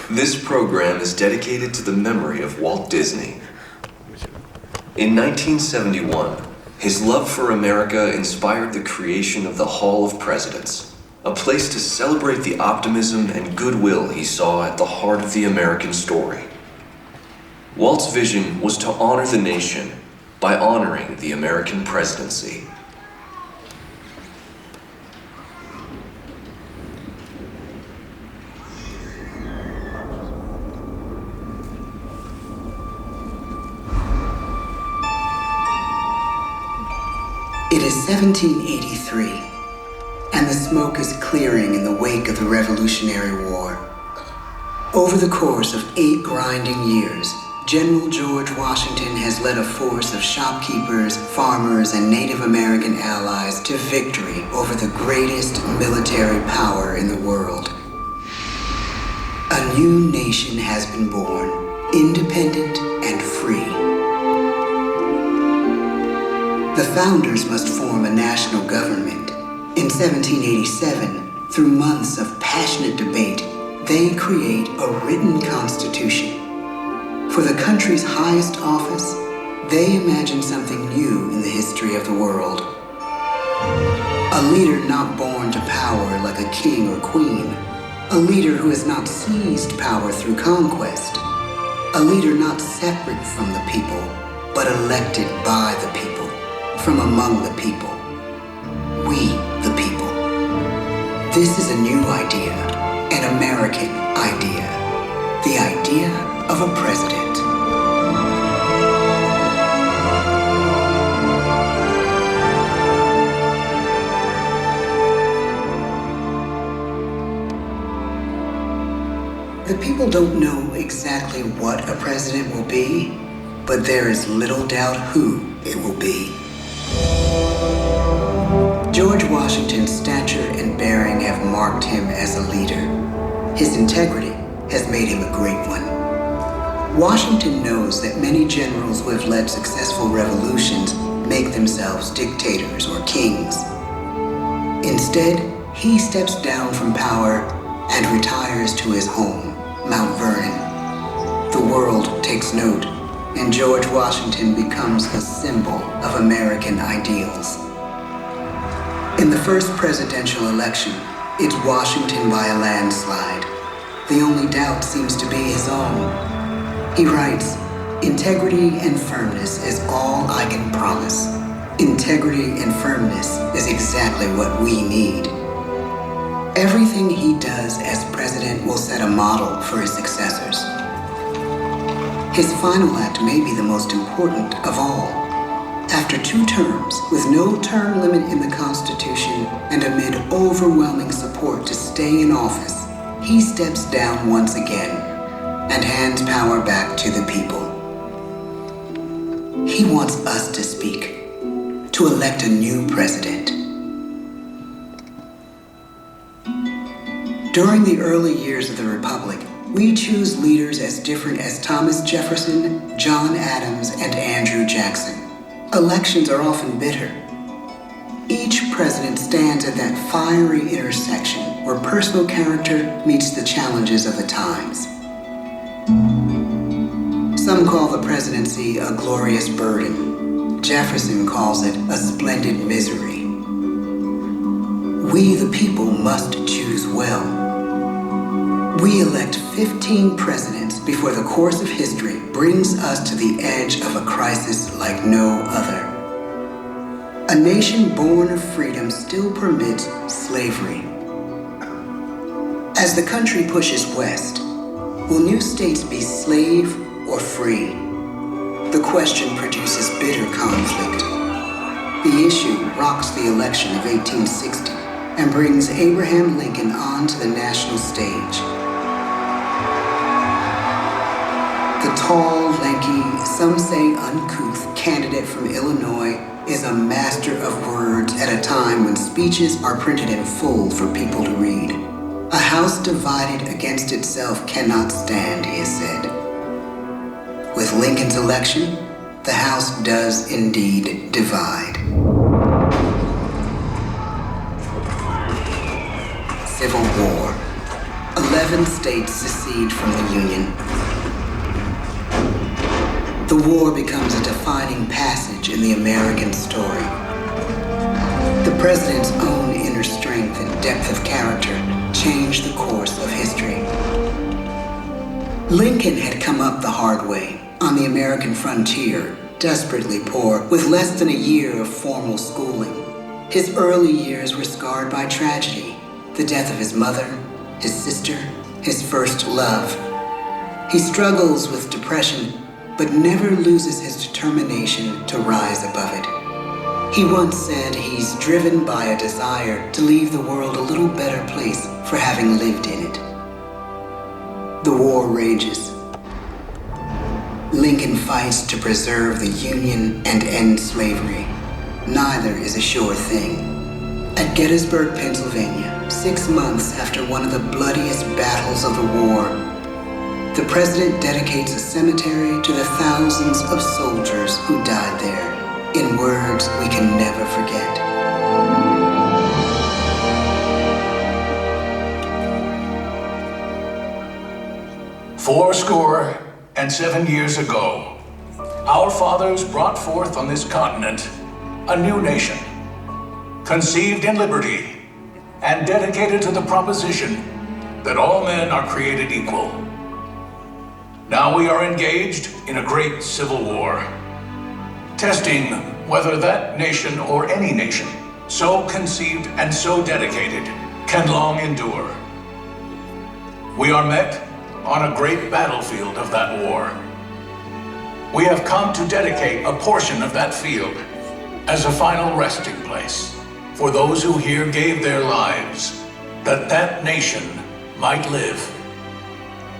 This program is dedicated to the memory of Walt Disney. In 1971, his love for America inspired the creation of the Hall of Presidents, a place to celebrate the optimism and goodwill he saw at the heart of the American story. Walt's vision was to honor the nation by honoring the American presidency. It is 1783, and the smoke is clearing in the wake of the Revolutionary War. Over the course of 8 grinding years, General George Washington has led a force of shopkeepers, farmers, and Native American allies to victory over the greatest military power in the world. A new nation has been born, independent and free. The founders must form a national government. In 1787, through months of passionate debate, they create a written constitution. For the country's highest office, they imagine something new in the history of the world. A leader not born to power like a king or queen. A leader who has not seized power through conquest. A leader not separate from the people, but elected by the people, from among the people. We, the people. This is a new idea, an American idea. The idea of a president. The people don't know exactly what a president will be, but there is little doubt who it will be. George Washington's stature and bearing have marked him as a leader. His integrity has made him a great one. Washington knows that many generals who have led successful revolutions make themselves dictators or kings. Instead, he steps down from power and retires to his home, Mount Vernon. The world takes note, and George Washington becomes a symbol of American ideals. In the first presidential election, it's Washington by a landslide. The only doubt seems to be his own. He writes, "Integrity and firmness is all I can promise. Integrity and firmness is exactly what we need." Everything he does as president will set a model for his successors. His final act may be the most important of all. After 2 terms, with no term limit in the Constitution and amid overwhelming support to stay in office, he steps down once again and hands power back to the people. He wants us to speak, to elect a new president. During the early years of the Republic, we choose leaders as different as Thomas Jefferson, John Adams, and Andrew Jackson. Elections are often bitter. Each president stands at that fiery intersection where personal character meets the challenges of the times. Some call the presidency a glorious burden. Jefferson calls it a splendid misery. We, the people, must choose well. We elect 15 presidents before the course of history brings us to the edge of a crisis like no other. A nation born of freedom still permits slavery. As the country pushes west, will new states be slave or free? The question produces bitter conflict. The issue rocks the election of 1860 and brings Abraham Lincoln onto the national stage. The tall, lanky, some say uncouth candidate from Illinois is a master of words at a time when speeches are printed in full for people to read. A house divided against itself cannot stand, he has said. With Lincoln's election, the house does indeed divide. 11 states secede from the Union. The war becomes a defining passage in the American story. The president's own inner strength and depth of character changed the course of history. Lincoln had come up the hard way on the American frontier, desperately poor, with less than a year of formal schooling. His early years were scarred by tragedy, the death of his mother, his sister, his first love. He struggles with depression, but never loses his determination to rise above it. He once said he's driven by a desire to leave the world a little better place for having lived in it. The war rages. Lincoln fights to preserve the Union and end slavery. Neither is a sure thing. At Gettysburg, Pennsylvania, 6 months after one of the bloodiest battles of the war, the president dedicates a cemetery to the thousands of soldiers who died there, in words we can never forget. Fourscore and 7 years ago, our fathers brought forth on this continent a new nation, conceived in liberty and dedicated to the proposition that all men are created equal. Now we are engaged in a great civil war, testing whether that nation or any nation so conceived and so dedicated can long endure. We are met on a great battlefield of that war. We have come to dedicate a portion of that field as a final resting place for those who here gave their lives that that nation might live.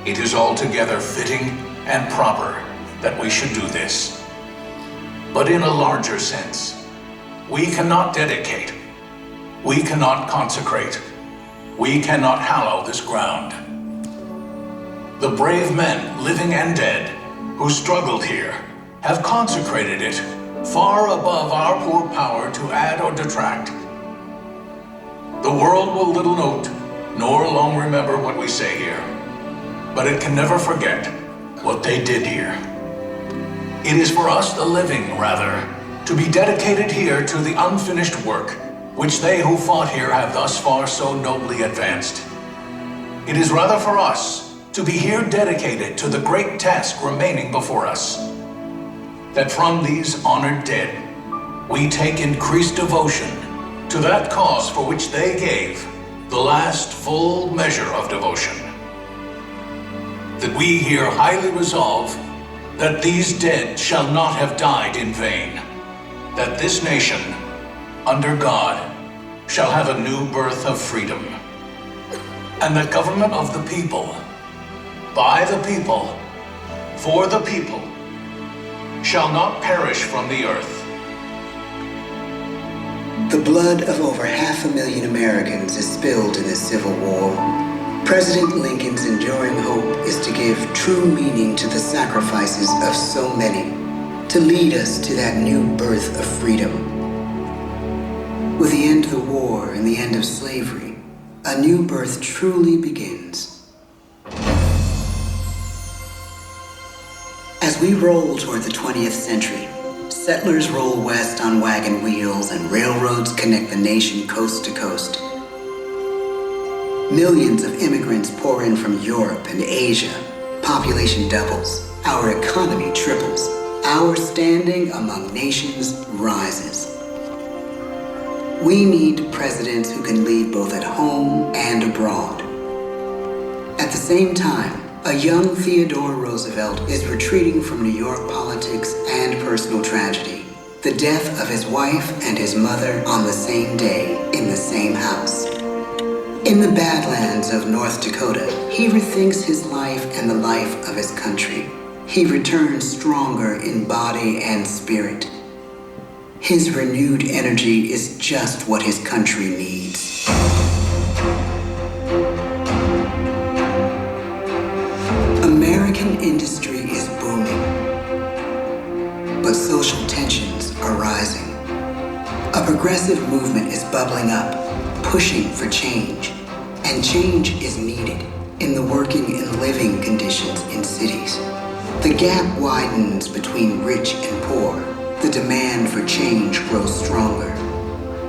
It is altogether fitting and proper that we should do this. But in a larger sense, we cannot dedicate, we cannot consecrate, we cannot hallow this ground. The brave men, living and dead, who struggled here, have consecrated it far above our poor power to add or detract. The world will little note, nor long remember what we say here, but it can never forget what they did here. It is for us, the living, rather, to be dedicated here to the unfinished work which they who fought here have thus far so nobly advanced. It is rather for us to be here dedicated to the great task remaining before us, that from these honored dead we take increased devotion to that cause for which they gave the last full measure of devotion. That we here highly resolve that these dead shall not have died in vain, that this nation, under God, shall have a new birth of freedom, and the government of the people, by the people, for the people, shall not perish from the earth. The blood of over 500,000 Americans is spilled in this Civil War. President Lincoln's enduring hope is to give true meaning to the sacrifices of so many, to lead us to that new birth of freedom. With the end of the war and the end of slavery, a new birth truly begins. As we roll toward the 20th century, settlers roll west on wagon wheels and railroads connect the nation coast to coast. Millions of immigrants pour in from Europe and Asia. Population doubles. Our economy triples. Our standing among nations rises. We need presidents who can lead both at home and abroad. At the same time, a young Theodore Roosevelt is retreating from New York politics and personal tragedy. The death of his wife and his mother on the same day in the same house. In the Badlands of North Dakota, he rethinks his life and the life of his country. He returns stronger in body and spirit. His renewed energy is just what his country needs. American industry is booming, but social tensions are rising. A progressive movement is bubbling up, pushing for change, and change is needed in the working and living conditions in cities. The gap widens between rich and poor. The demand for change grows stronger.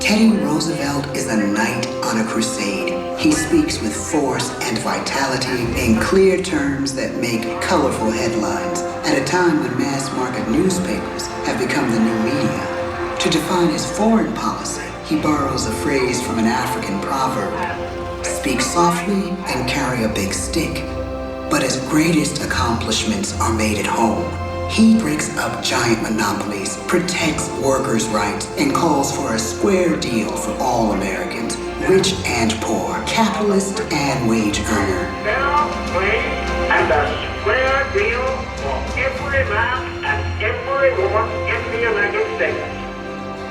Teddy Roosevelt is a knight on a crusade. He speaks with force and vitality in clear terms that make colorful headlines at a time when mass-market newspapers have become the new media. To define his foreign policy, he borrows a phrase from an African proverb: speak softly and carry a big stick. But his greatest accomplishments are made at home. He breaks up giant monopolies, protects workers' rights, and calls for a square deal for all Americans, rich and poor, capitalist and wage earner. Fair wage and a square deal for every man and every woman in the United States.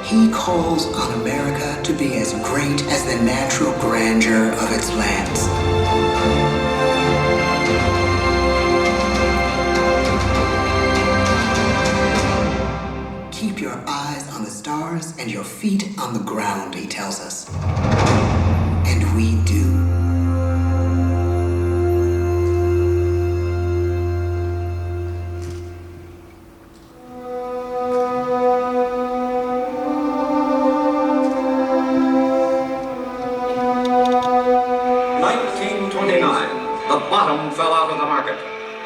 He calls on America to be as great as the natural grandeur of its lands. Keep your eyes on the stars and your feet on the ground, he tells us. And we do. The bottom fell out of the market.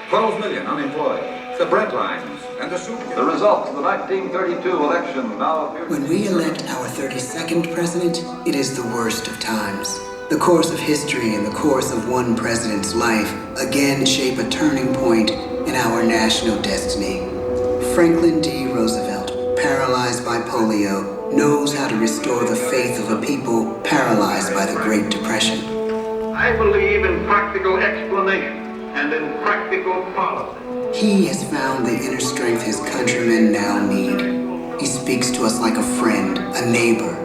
12 million unemployed. The bread lines and the soup. The results of the 1932 election now appear. When we elect our 32nd president, it is the worst of times. The course of history and the course of one president's life again shape a turning point in our national destiny. Franklin D. Roosevelt, paralyzed by polio, knows how to restore the faith of a people paralyzed by the Great Depression. I believe in practical explanation and in practical policy. He has found the inner strength his countrymen now need. He speaks to us like a friend, a neighbor.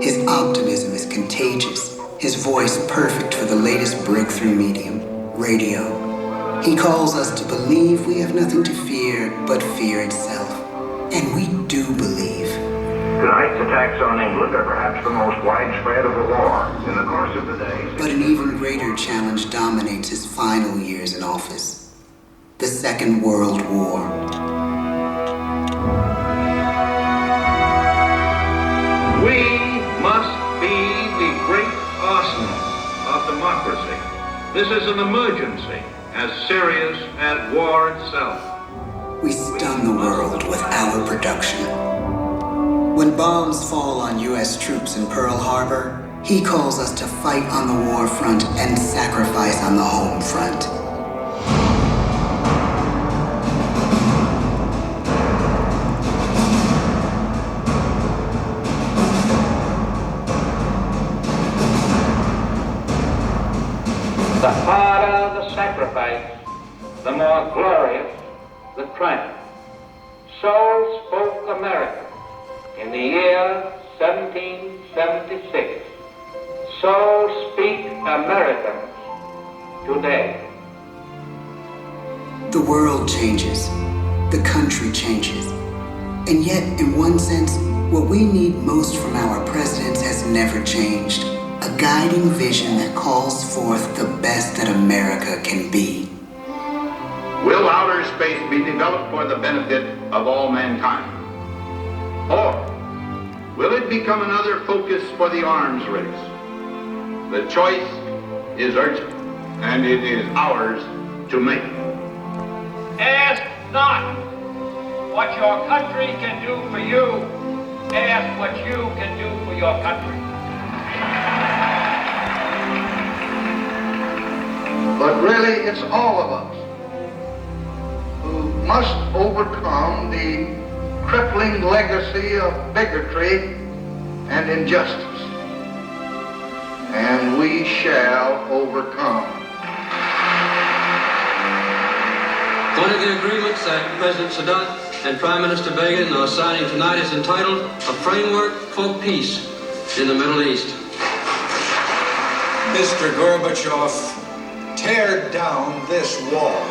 His optimism is contagious, his voice perfect for the latest breakthrough medium, radio. He calls us to believe we have nothing to fear but fear itself. And we do believe. Tonight's attacks on England are perhaps the most widespread of the war in the course of the day. But an even greater challenge dominates his final years in office. The Second World War. We must be the great arsenal of democracy. This is an emergency as serious as war itself. We stun the world with our production. When bombs fall on U.S. troops in Pearl Harbor, he calls us to fight on the war front and sacrifice on the home front. The harder the sacrifice, the more glorious the triumph. So spoke America in the year 1776. So speak Americans today. The world changes. The country changes. And yet, in one sense, what we need most from our presidents has never changed. A guiding vision that calls forth the best that America can be. Will outer space be developed for the benefit of all mankind? Or will it become another focus for the arms race? The choice is urgent, and it is ours to make. Ask not what your country can do for you. Ask what you can do for your country. But really, it's all of us who must overcome the crippling legacy of bigotry and injustice. And we shall overcome. One of the agreements that President Sadat and Prime Minister Begin are signing tonight is entitled A Framework for Peace in the Middle East. Mr. Gorbachev, tear down this wall.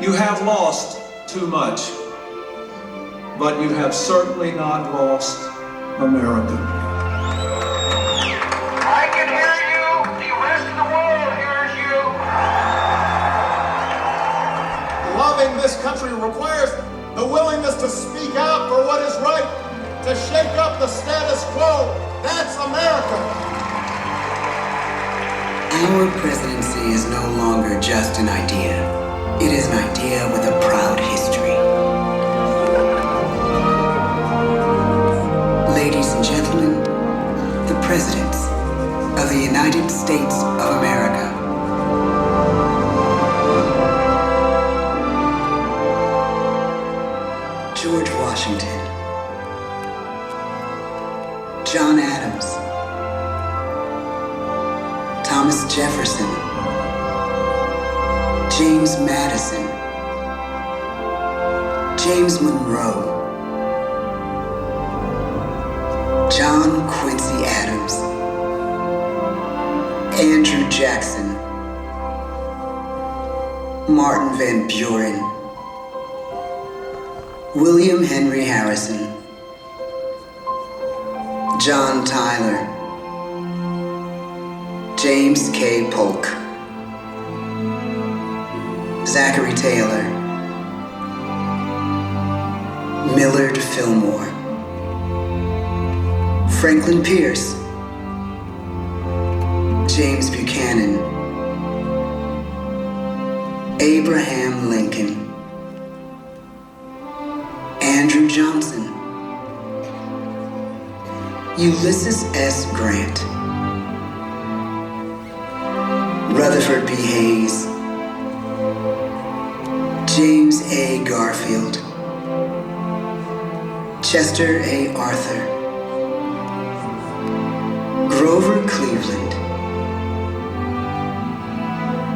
You have lost too much, but you have certainly not lost America. I can hear Unifying this country requires the willingness to speak out for what is right, to shake up the status quo. That's America. Our presidency is no longer just an idea. It is an idea with a proud history. Ladies and gentlemen, the presidents of the United States of America. George Washington, John Adams, Thomas Jefferson, James Madison, James Monroe, John Quincy Adams, Andrew Jackson, Martin Van Buren, William Henry Harrison, John Tyler, James K. Polk, Zachary Taylor, Millard Fillmore, Franklin Pierce, James Buchanan, Abraham Lincoln, Andrew Johnson, Ulysses S. Grant, Rutherford B. Hayes, James A. Garfield, Chester A. Arthur, Grover Cleveland,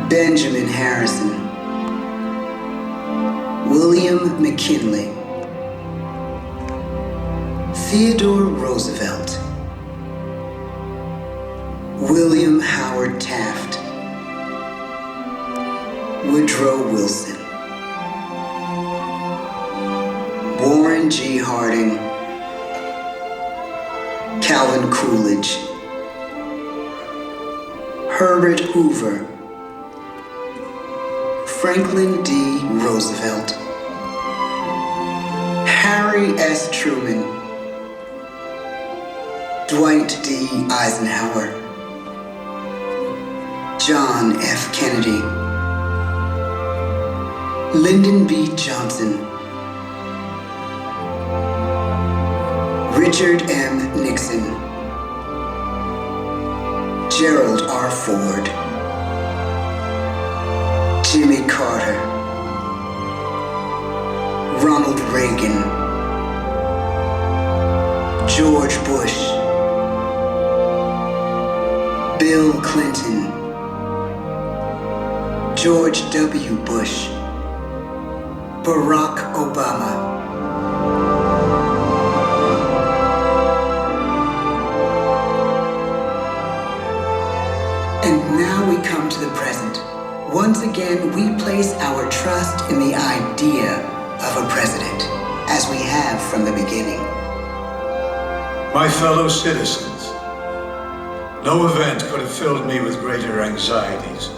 Benjamin Harrison, William McKinley, Theodore Roosevelt, William Howard Taft, Woodrow Wilson, Warren G. Harding, Calvin Coolidge, Herbert Hoover, Franklin D. Roosevelt, Harry S. Truman, Dwight D. Eisenhower, John F. Kennedy, Lyndon B. Johnson, Richard M. Nixon, Gerald R. Ford, Jimmy Carter, Ronald Reagan, George Bush, Bill Clinton, George W. Bush, Barack Obama. And now we come to the present. Once again, we place our trust in the idea of a president, as we have from the beginning. My fellow citizens, no event could have filled me with greater anxieties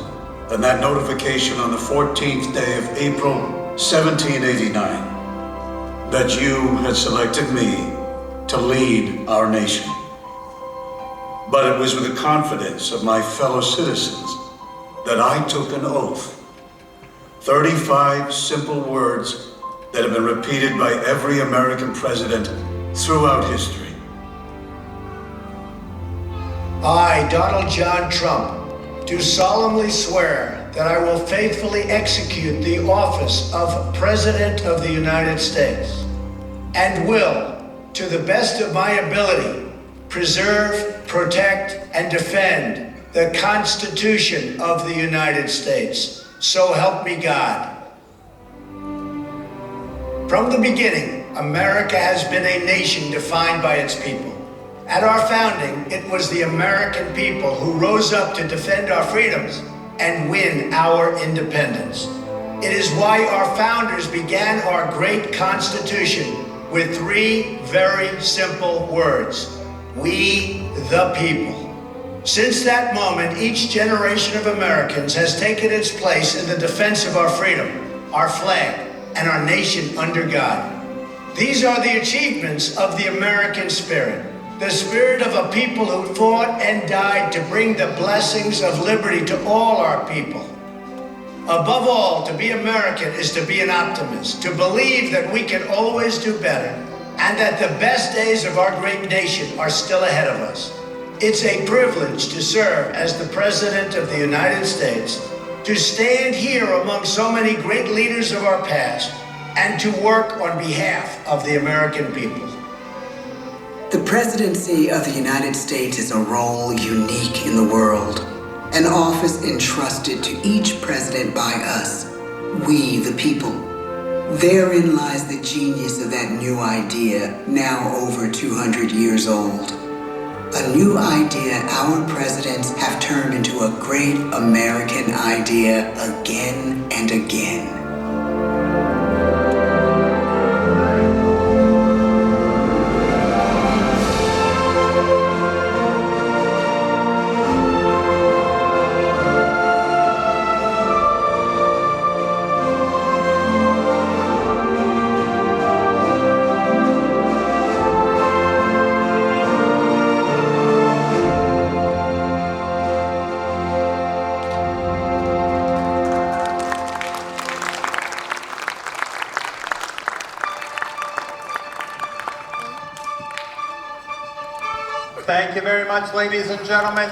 than that notification on the 14th day of April, 1789, that you had selected me to lead our nation. But it was with the confidence of my fellow citizens that I took an oath. 35 simple words that have been repeated by every American president throughout history. I, Donald John Trump, do solemnly swear that I will faithfully execute the office of President of the United States and will, to the best of my ability, preserve, protect, and defend the Constitution of the United States. So help me God. From the beginning, America has been a nation defined by its people. At our founding, it was the American people who rose up to defend our freedoms and win our independence. It is why our founders began our great Constitution with 3 very simple words: we the people. Since that moment, each generation of Americans has taken its place in the defense of our freedom, our flag, and our nation under God. These are the achievements of the American spirit, the spirit of a people who fought and died to bring the blessings of liberty to all our people. Above all, to be American is to be an optimist, to believe that we can always do better, and that the best days of our great nation are still ahead of us. It's a privilege to serve as the President of the United States, to stand here among so many great leaders of our past, and to work on behalf of the American people. The presidency of the United States is a role unique in the world, an office entrusted to each president by us, we the people. Therein lies the genius of that new idea, now over 200 years old. A new idea our presidents have turned into a great American idea again and again. Thank you very much, ladies and gentlemen.